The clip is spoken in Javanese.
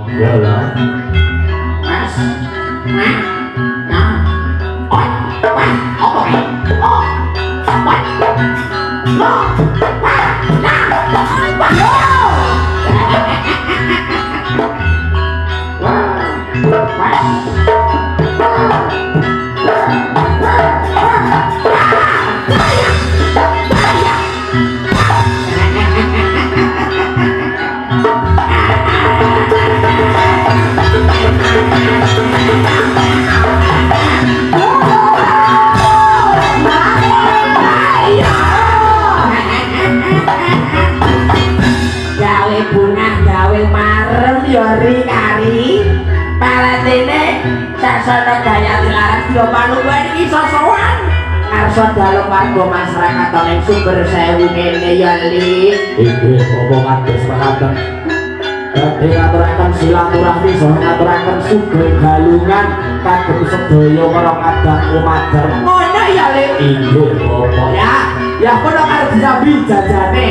Ya lah. Mas. Nah. Nah. Oi. Wah. Apa? Oh. Wah. No. Wah. Nah. Wah. Yo. Gawe bunga gawe marem yori kari palatene sasana gaya dilaras yo panungguan iki sosowan arsa dalem warga masyarakat ning Sumber Sewu kene ya Li Iki omongan wis mekaten. Badhe ngaturaken silaturahmi saha ngaturaken sugeng galungan kagem sedaya para kadang umadar. ngono ya Li Inggih Bapak. ya kono karo disambi jajane